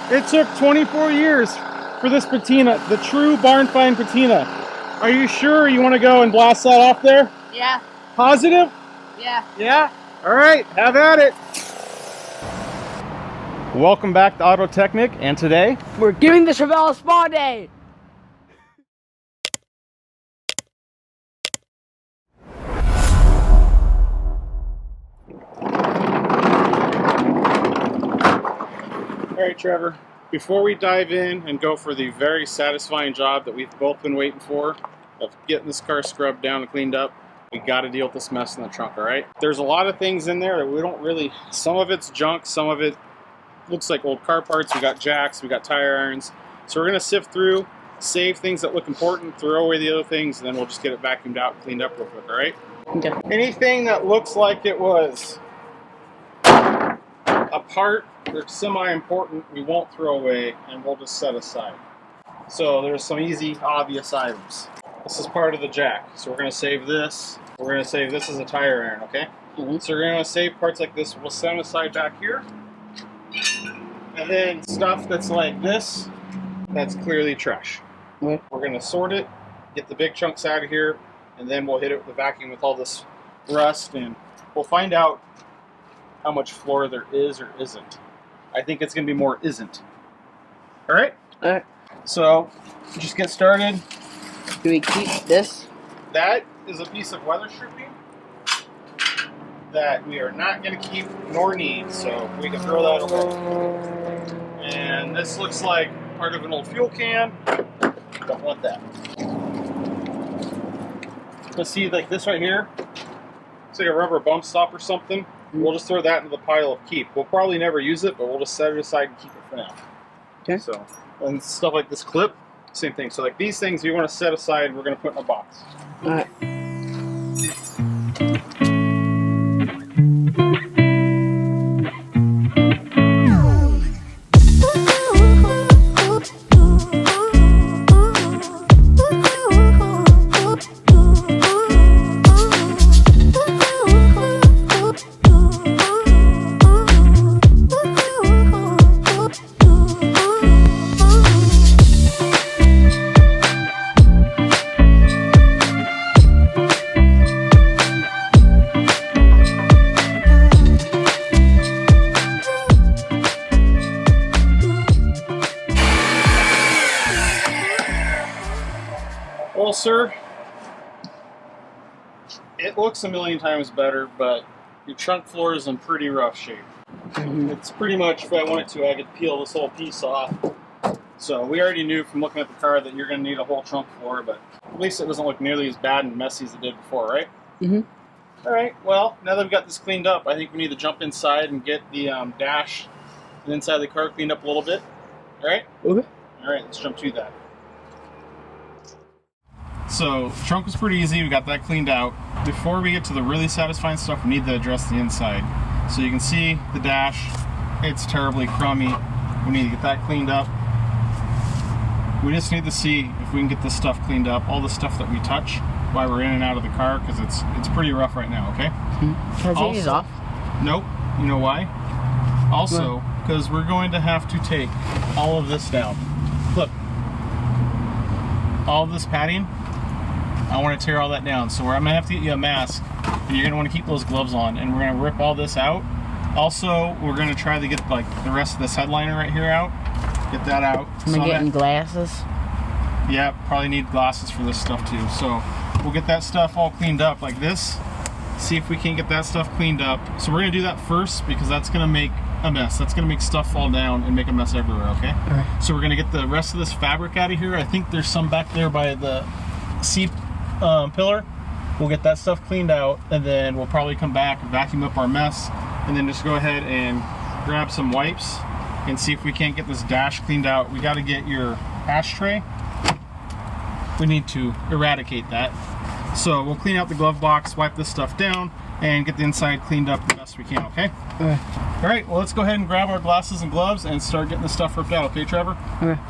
It took 24 years for this patina, the true barn find patina. Are you sure you want to go and blast that off there? Yeah. Positive? Yeah. Yeah? All right, have at it. Welcome back to AutoTechNick, and today We're giving the Chevelle a spa day. All right, Trevor, before we dive in and go for the very satisfying job that we've both been waiting for of getting this car scrubbed down and cleaned up, we got to deal with this mess in the trunk, all right? There's a lot of things in there that we don't really, some of it's junk, some of it looks like old car parts. We got jacks, we got tire irons. So we're going to sift through, save things that look important, throw away the other things, and then we'll just get it vacuumed out and cleaned up real quick, all right? Okay. Anything that looks like it was a part that's semi-important, we won't throw away, and we'll just set aside. So there's some easy, obvious items. This is part of the jack, so we're going to save this. We're going to save this as a tire iron, okay? So we're going to save parts like this. We'll set them aside back here. And then stuff that's like this, that's clearly trash. We're going to sort it, get the big chunks out of here, and then we'll hit it with the vacuum with all this rust, and we'll find out how much floor there is or isn't. I think it's going to be more isn't. All right? All right. So, just get started. Do we keep this? That is a piece of weather stripping that we are not going to keep nor need, so we can throw that away. And this looks like part of an old fuel can. Don't want that. Let's see, like this right here. It's like a rubber bump stop or something. We'll just throw that into the pile of keep. We'll probably never use it, but we'll just set it aside and keep it for now. Okay. So, and stuff like this clip, same thing. So like these things you want to set aside, we're going to put in a box. All right. Well, sir, it looks a million times better, but your trunk floor is in pretty rough shape. It's pretty much, if I wanted to, I could peel this whole piece off. So we already knew from looking at the car that you're going to need a whole trunk floor, but at least it doesn't look nearly as bad and messy as it did before, right? All right, well, now that we've got this cleaned up, I think we need to jump inside and get the dash and inside of the car cleaned up a little bit. All right? Okay. All right, let's jump to that. So, trunk was pretty easy, we got that cleaned out. Before we get to the really satisfying stuff, we need to address the inside. So you can see the dash, it's terribly crummy. We need to get that cleaned up. We just need to see if we can get this stuff cleaned up, all the stuff that we touch while we're in and out of the car, because it's pretty rough right now, okay? Can I take these off? Nope. You know why? Also, because we're going to have to take all of this down. Look. All of this padding, I want to tear all that down. So I'm going to have to get you a mask, and you're going to want to keep those gloves on, and we're going to rip all this out. Also, we're going to try to get like the rest of this headliner right here out. Get that out. Am I getting glasses? Yeah, probably need glasses for this stuff too. So we'll get that stuff all cleaned up like this. See if we can get that stuff cleaned up. So we're going to do that first because that's going to make a mess. That's going to make stuff fall down and make a mess everywhere, okay? All right. So we're going to get the rest of this fabric out of here. I think there's some back there by the seat pillar. We'll get that stuff cleaned out, and then we'll probably come back and vacuum up our mess, and then just go ahead and grab some wipes and see if we can't get this dash cleaned out. We got to get your ashtray. We need to eradicate that. So we'll clean out the glove box, wipe this stuff down, and get the inside cleaned up the best we can, okay? All right, well, let's go ahead and grab our glasses and gloves and start getting this stuff ripped out, okay, Trevor? Okay.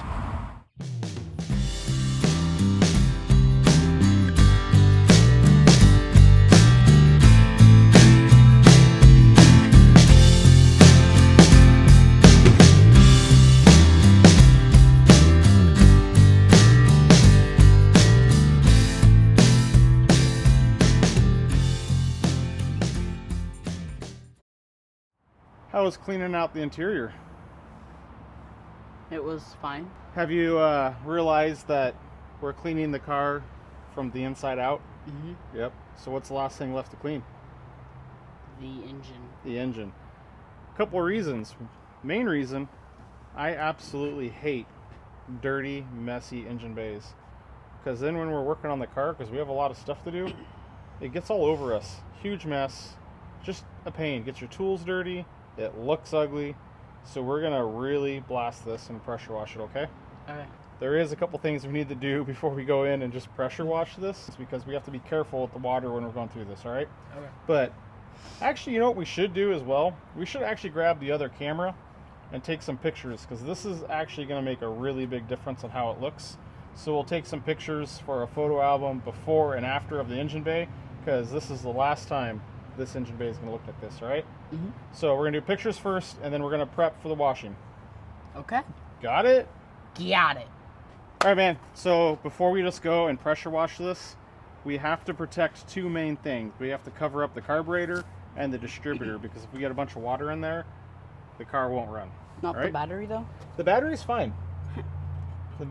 was cleaning out the interior? It was fine. Have you realized that we're cleaning the car from the inside out? Mm-hmm. Yep. So what's the last thing left to clean? The engine. The engine. A couple of reasons. Main reason, I absolutely hate dirty, messy engine bays. Because then when we're working on the car, because we have a lot of stuff to do, it gets all over us. Huge mess. Just a pain. Gets your tools dirty. It looks ugly. So we're going to really blast this and pressure wash it, okay? Okay. There is a couple things we need to do before we go in and just pressure wash this, because we have to be careful with the water when we're going through this, all right? Okay. But actually, you know what we should do as well? We should actually grab the other camera and take some pictures, because this is actually going to make a really big difference on how it looks. So we'll take some pictures for a photo album before and after of the engine bay, because this is the last time this engine bay is going to look like this, all right? Mm-hmm. So we're going to do pictures first, and then we're going to prep for the washing. Okay. Got it? Got it. All right, man. So before we just go and pressure wash this, we have to protect two main things. We have to cover up the carburetor and the distributor, because if we get a bunch of water in there, the car won't run. Not all right? the battery, though? The battery's fine.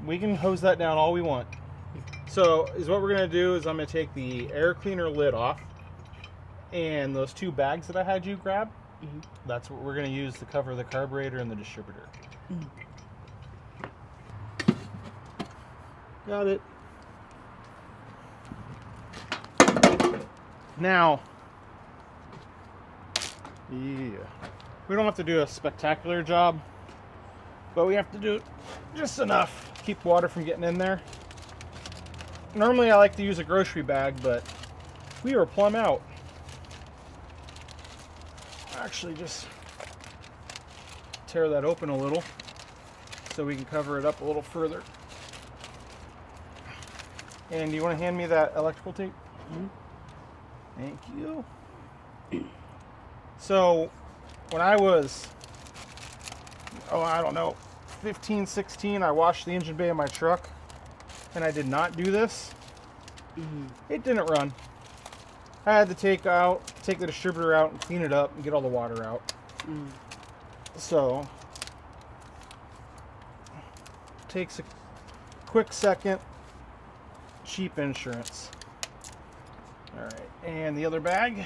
We can hose that down all we want. So is what we're going to do is I'm going to take the air cleaner lid off, and those two bags that I had you grab, Mm-hmm. that's what we're going to use to cover the carburetor and the distributor. Mm. Got it. Now, yeah, we don't have to do a spectacular job, but we have to do just enough to keep water from getting in there. Normally I like to use a grocery bag, but we are plumb out. Actually, just tear that open a little so we can cover it up a little further. And do you want to hand me that electrical tape? Mm-hmm. Thank you. So, when I was, I don't know, 15, 16, I washed the engine bay of my truck, and I did not do this. Mm-hmm. It didn't run. I had to take the distributor out and clean it up and get all the water out. Mm. So, takes a quick second. Cheap insurance. All right, and the other bag.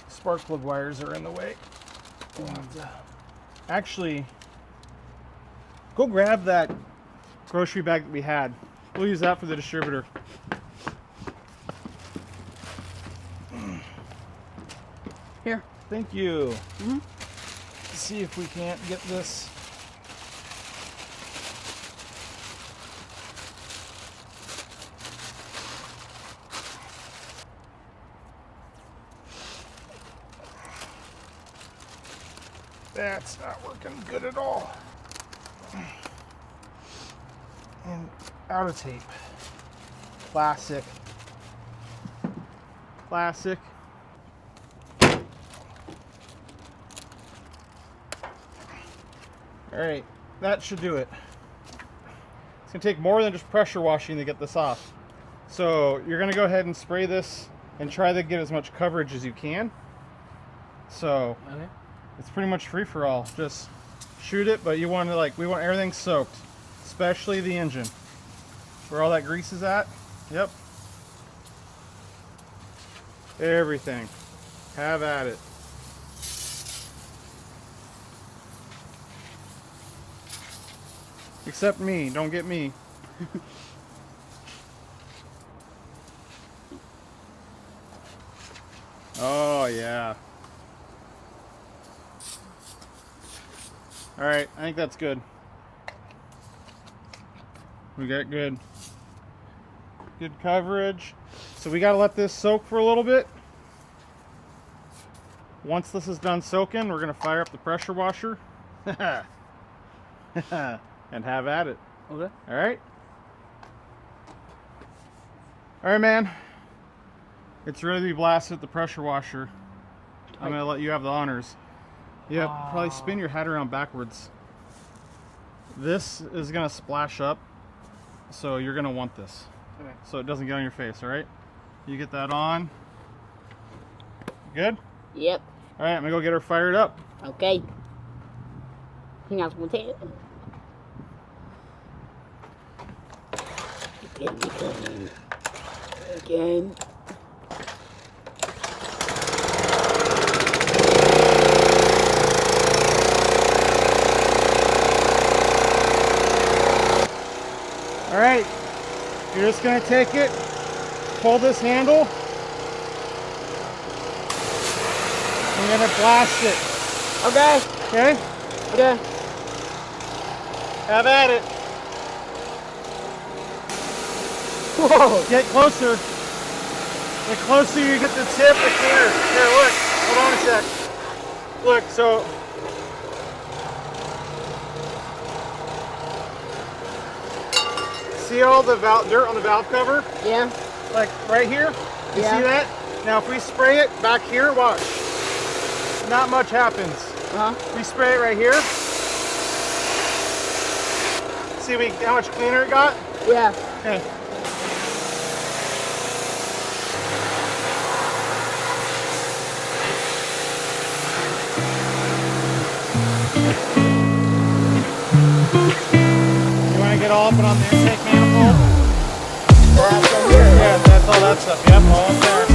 Spark plug wires are in the way. We'll have to actually go grab that grocery bag that we had. We'll use that for the distributor. Here. Thank you. Mm-hmm. Let's see if we can't get this. That's not working good at all. And out of tape. Classic. Classic. Alright, that should do it. It's going to take more than just pressure washing to get this off. So you're going to go ahead and spray this and try to get as much coverage as you can. So Okay. it's pretty much free for all. Just shoot it, but you want to we want everything soaked, especially the engine. Where all that grease is at. Yep. Everything. Have at it. Except me. Don't get me. Oh, yeah. Alright, I think that's good. We got good coverage. So we got to let this soak for a little bit. Once this is done soaking, we're going to fire up the pressure washer. And have at it. Okay. Alright? Alright, man. It's ready to be blasted at the pressure washer. I'm going to let you have the honors. Yeah, probably spin your head around backwards. This is going to splash up, so you're going to want this. Okay. So it doesn't get on your face, alright? You get that on. Good? Yep. All right, I'm gonna go get her fired up. Okay. Hang on, we'll take it. Again. All right, you're just gonna take it, pull this handle, and you're gonna blast it. Okay. Okay? Okay. Have at it. Whoa. Get closer. The closer you get the tip, the cleaner. Here, look. Hold on a sec. Look, so. See all the dirt on the valve cover? Yeah. Like right here? You Yeah. see that? Now if we spray it back here, watch. Not much happens. We spray it right here. See how much cleaner it got? Yeah. Okay. You want to get all up and on the intake manifold? That's right here. Yeah, that's all that stuff. Yep, all up there.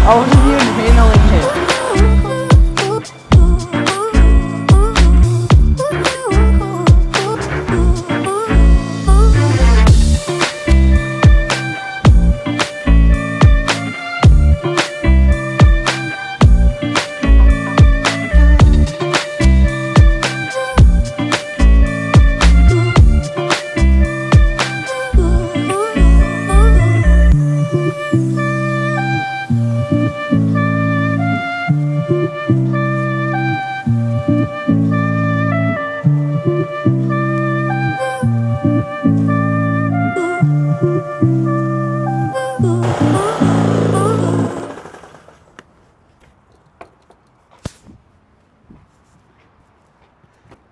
I wasn't even handling it.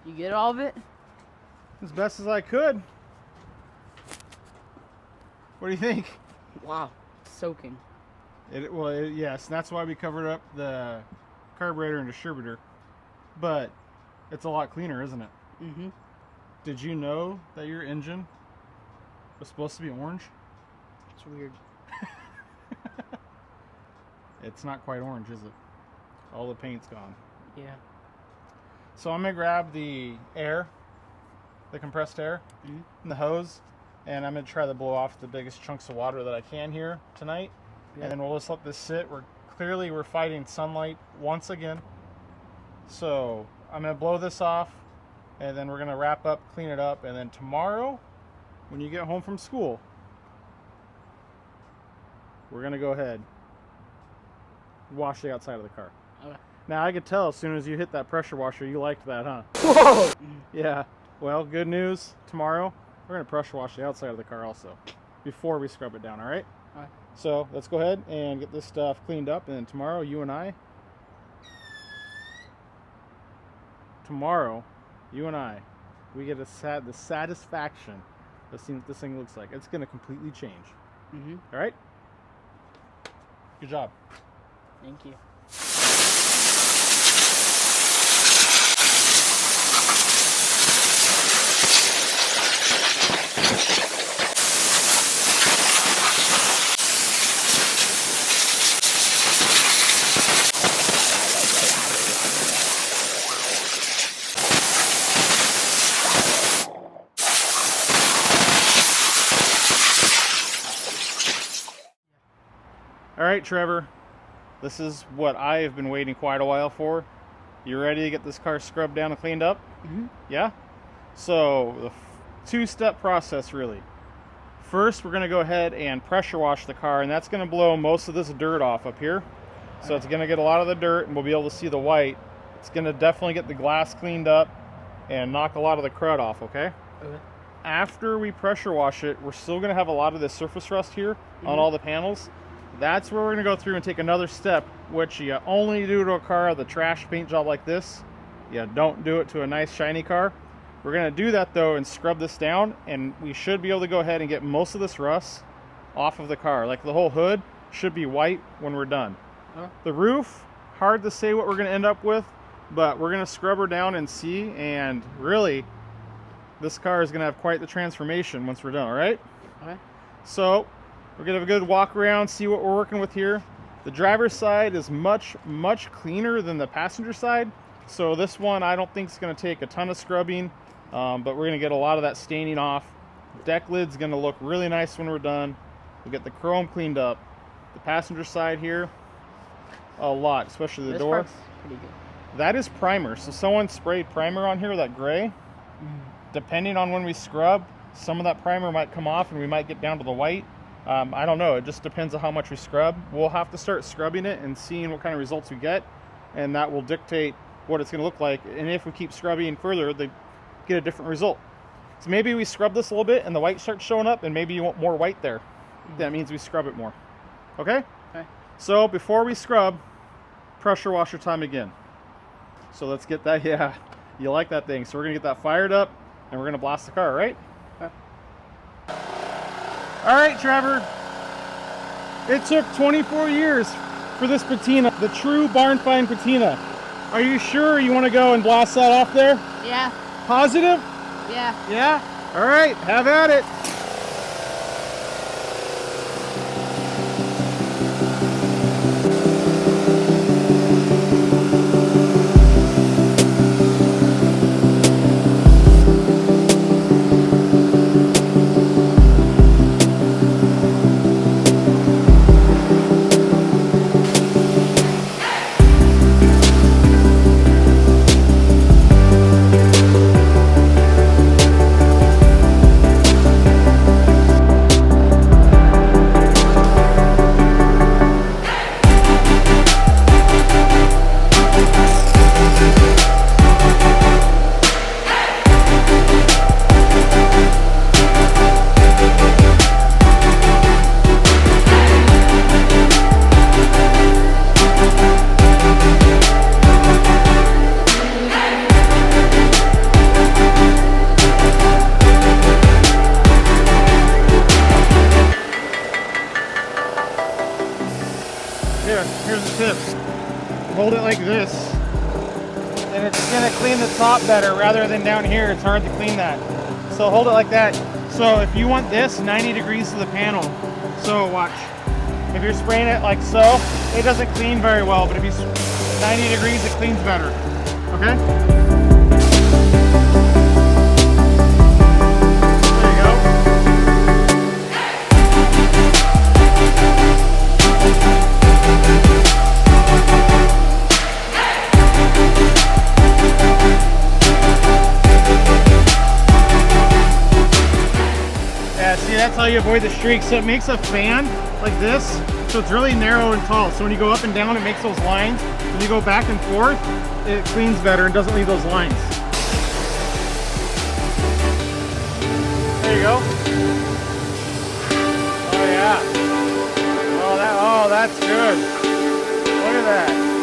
You get all of it? As best as I could. What do you think? Wow, soaking. Yes, that's why we covered up the carburetor and distributor. But it's a lot cleaner, isn't it? Mm-hmm. Did you know that your engine was supposed to be orange? It's weird. It's not quite orange, is it? All the paint's gone. Yeah. So I'm gonna grab the air, the compressed air, and the hose, and I'm gonna try to blow off the biggest chunks of water that I can here tonight. Yeah. And then we'll just let this sit. We're fighting sunlight once again. So I'm gonna blow this off, and then we're gonna wrap up, clean it up, and then tomorrow, when you get home from school, we're gonna go ahead and wash the outside of the car. Okay. Now I could tell as soon as you hit that pressure washer, you liked that, huh? Whoa! Yeah. Well, good news. Tomorrow, we're gonna pressure wash the outside of the car also, before we scrub it down. All right? All right. So let's go ahead and get this stuff cleaned up, and then tomorrow you and I we get the satisfaction of seeing what this thing looks like. It's going to completely change. All right? Good job. Thank you. All right, Trevor, this is what I have been waiting quite a while for. You ready to get this car scrubbed down and cleaned up? Yeah? So, the two-step process, really. First, we're going to go ahead and pressure wash the car, and that's going to blow most of this dirt off up here. So it's going to get a lot of the dirt, and we'll be able to see the white. It's going to definitely get the glass cleaned up and knock a lot of the crud off, okay? Okay. After we pressure wash it, we're still going to have a lot of this surface rust here on all the panels. That's where we're going to go through and take another step, which you only do to a car with a trash paint job like this. You don't do it to a nice shiny car. We're going to do that though and scrub this down, and we should be able to go ahead and get most of this rust off of the car. Like the whole hood should be white when we're done. The roof, hard to say what we're going to end up with, but we're going to scrub her down and see, and really this car is going to have quite the transformation once we're done. All right? Okay. So we're going to have a good walk around, see what we're working with here. The driver's side is much cleaner than the passenger side. So this one I don't think is going to take a ton of scrubbing, but we're going to get a lot of that staining off. Deck lid's going to look really nice when we're done. We'll get the chrome cleaned up. The passenger side here, a lot, especially the door. Pretty good. That is primer. So someone sprayed primer on here, that gray. Depending on when we scrub, some of that primer might come off and we might get down to the white. I don't know. It just depends on how much we scrub. We'll have to start scrubbing it and seeing what kind of results we get, and that will dictate what it's going to look like. And if we keep scrubbing further, they get a different result. So maybe we scrub this a little bit and the white starts showing up, and maybe you want more white there. That means we scrub it more. Okay? Okay. So before we scrub, pressure washer time again. So let's get that. Yeah, you like that thing. So we're going to get that fired up, and we're going to blast the car, all right? Okay. All right, Trevor. It took 24 years for this patina, the true barn find patina. Are you sure you want to go and blast that off there? Yeah. Positive? Yeah. Yeah? All right, have at it. Here's the tip. Hold it like this, and it's gonna clean the top better rather than down here. It's hard to clean that. So hold it like that. So if you want this, 90 degrees to the panel. So watch. If you're spraying it like so, it doesn't clean very well, but if you 90 degrees, it cleans better. Okay? There you go. Yeah, see, that's how you avoid the streaks. So it makes a fan like this, so it's really narrow and tall. So when you go up and down, it makes those lines. When you go back and forth, it cleans better and doesn't leave those lines. There you go. Oh yeah. that's good. Look at that.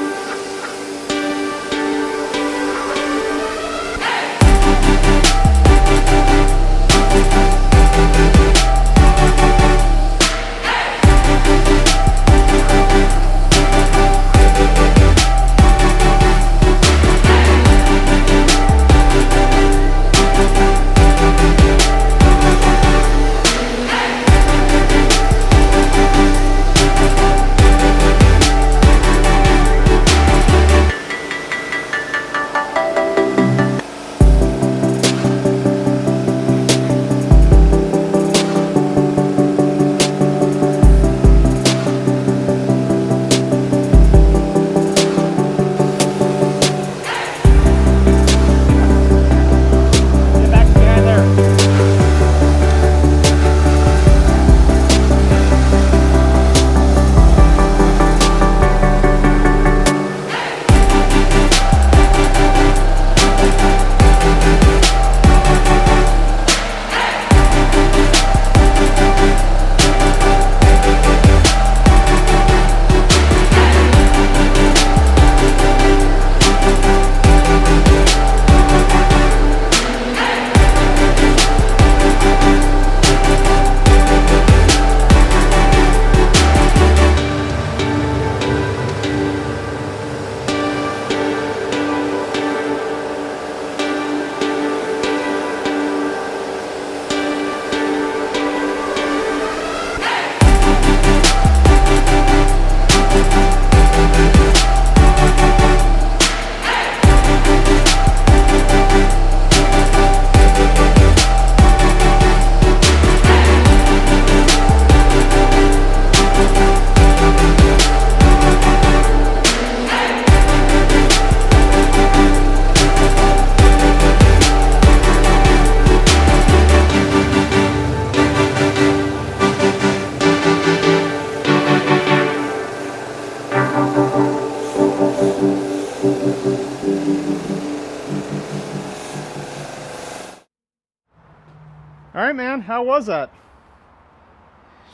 All right, man, how was that?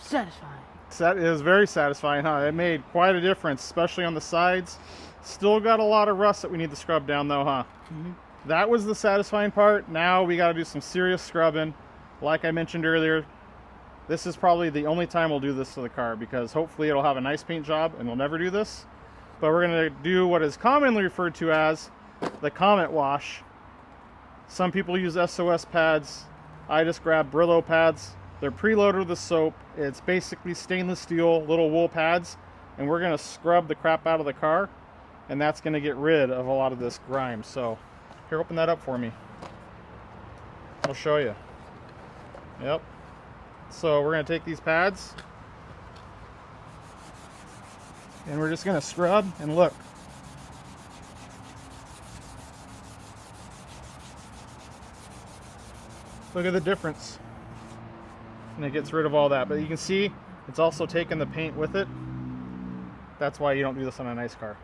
Satisfying. That is very satisfying, huh? It made quite a difference, especially on the sides. Still got a lot of rust that we need to scrub down though, huh? Mm-hmm. That was the satisfying part. Now we got to do some serious scrubbing. Like I mentioned earlier, this is probably the only time we'll do this to the car, because hopefully it'll have a nice paint job and we'll never do this. But we're going to do what is commonly referred to as the Comet Wash. Some people use SOS pads. I just grab Brillo pads. They're preloaded with the soap. It's basically stainless steel little wool pads, and we're going to scrub the crap out of the car, and that's going to get rid of a lot of this grime. So here, open that up for me. I'll show you. Yep. So we're going to take these pads and we're just going to scrub, and look. Look at the difference. And it gets rid of all that. But you can see it's also taking the paint with it. That's why you don't do this on a nice car.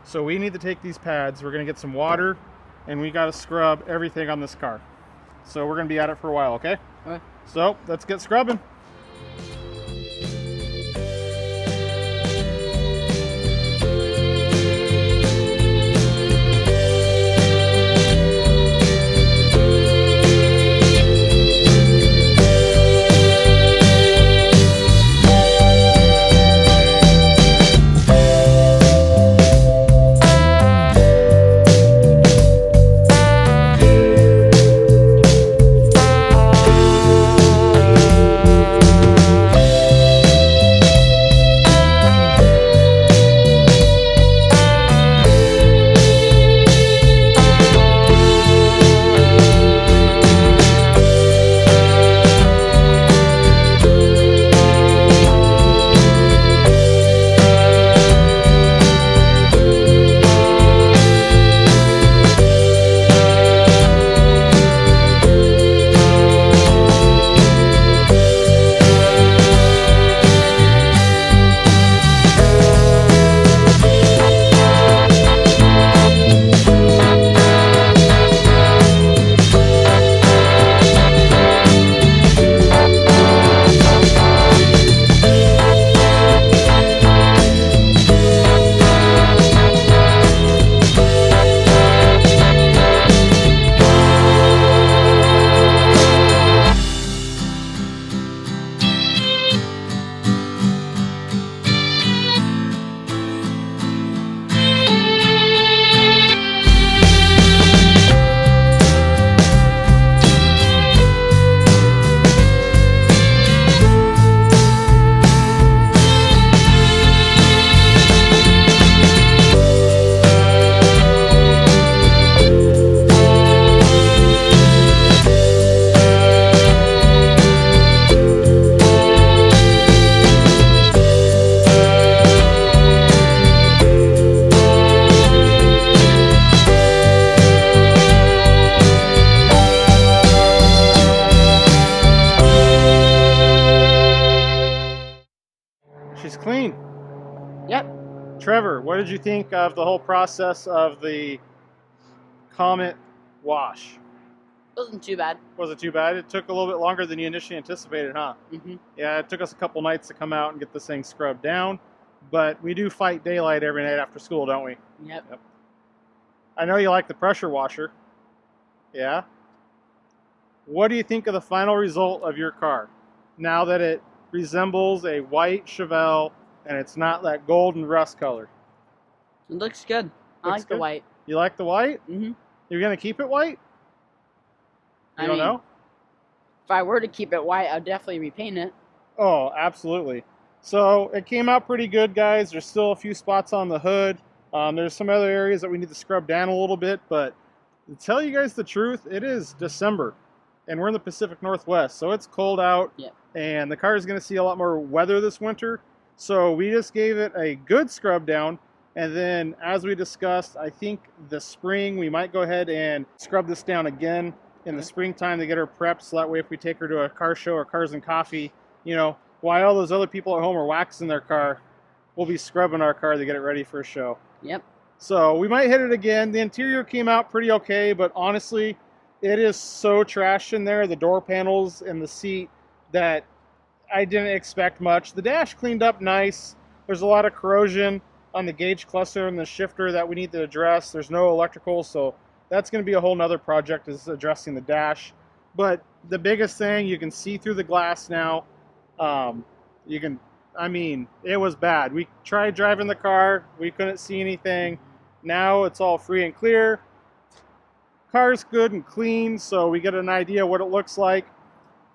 So we need to take these pads, we're going to get some water, and we got to scrub everything on this car. So we're going to be at it for a while, okay? Okay. So let's get scrubbing. what did you think of the whole process of the Comet Wash? Wasn't too bad. Wasn't too bad. It took a little bit longer than you initially anticipated, huh? Mm-hmm. Yeah, it took us a couple nights to come out and get this thing scrubbed down, but we do fight daylight every night after school, don't we? Yep. I know you like the pressure washer. Yeah? What do you think of the final result of your car? Now that it resembles a white Chevelle and it's not that golden rust color. It looks good. I like the white. You like the white? Mm-hmm. You're going to keep it white? You don't know? If I were to keep it white, I'd definitely repaint it. Oh, absolutely. So it came out pretty good, guys. There's still a few spots on the hood. There's some other areas that we need to scrub down a little bit, but to tell you guys the truth, it is December, and we're in the Pacific Northwest, so it's cold out, and the car is going to see a lot more weather this winter. So we just gave it a good scrub down, and then as we discussed, I think the spring we might go ahead and scrub this down again in the springtime to get her prepped, so that way if we take her to a car show or Cars and Coffee, you know, while all those other people at home are waxing their car, we'll be scrubbing our car to get it ready for a show. Yep. So we might hit it again. The interior came out pretty okay, but honestly, it is so trashed in there, the door panels and the seat, that I didn't expect much. The dash cleaned up nice. There's a lot of corrosion on the gauge cluster and the shifter that we need to address. There's no electrical, so that's going to be a whole nother project, is addressing the dash. But the biggest thing, you can see through the glass now. I mean, it was bad. We tried driving the car. We couldn't see anything. Now it's all free and clear. Car's good and clean, so we get an idea what it looks like.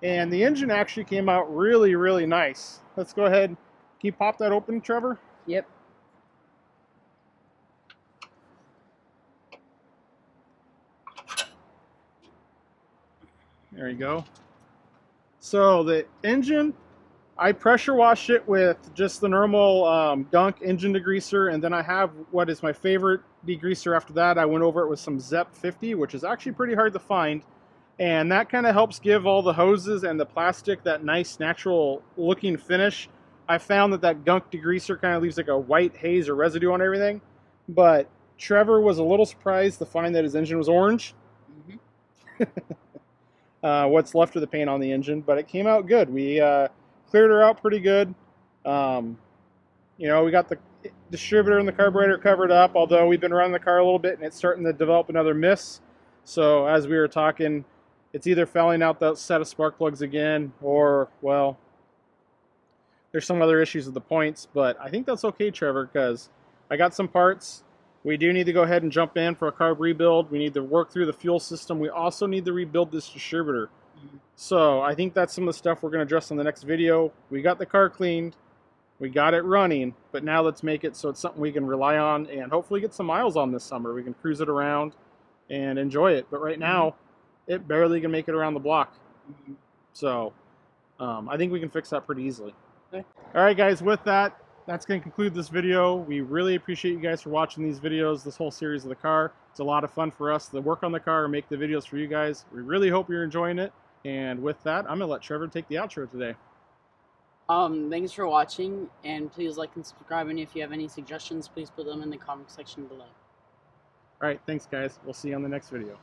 And the engine actually came out really, really nice. Let's go ahead. Can you pop that open, Trevor? Yep. There you go. So the engine, I pressure washed it with just the normal Gunk engine degreaser, and then I have what is my favorite degreaser after that. I went over it with some Zep 50, which is actually pretty hard to find, and that kind of helps give all the hoses and the plastic that nice natural looking finish. I found that Gunk degreaser kind of leaves like a white haze or residue on everything, but Trevor was a little surprised to find that his engine was orange. What's left of the paint on the engine, but it came out good. We cleared her out pretty good. You know, we got the distributor and the carburetor covered up, although we've been running the car a little bit and it's starting to develop another miss. So as we were talking, it's either fouling out that set of spark plugs again, or, well, there's some other issues with the points, but I think that's okay, Trevor, because I got some parts. We do need to go ahead and jump in for a carb rebuild. We need to work through the fuel system. We also need to rebuild this distributor. So I think that's some of the stuff we're going to address in the next video. We got the car cleaned. We got it running. But now let's make it so it's something we can rely on and hopefully get some miles on this summer. We can cruise it around and enjoy it. But right now, it barely can make it around the block. So I think we can fix that pretty easily. Okay. All right, guys, with that, that's going to conclude this video. We really appreciate you guys for watching these videos, this whole series of the car. It's a lot of fun for us to work on the car and make the videos for you guys. We really hope you're enjoying it. And with that, I'm going to let Trevor take the outro today. Thanks for watching, and please like and subscribe, and if you have any suggestions, please put them in the comment section below. All right, thanks, guys. We'll see you on the next video.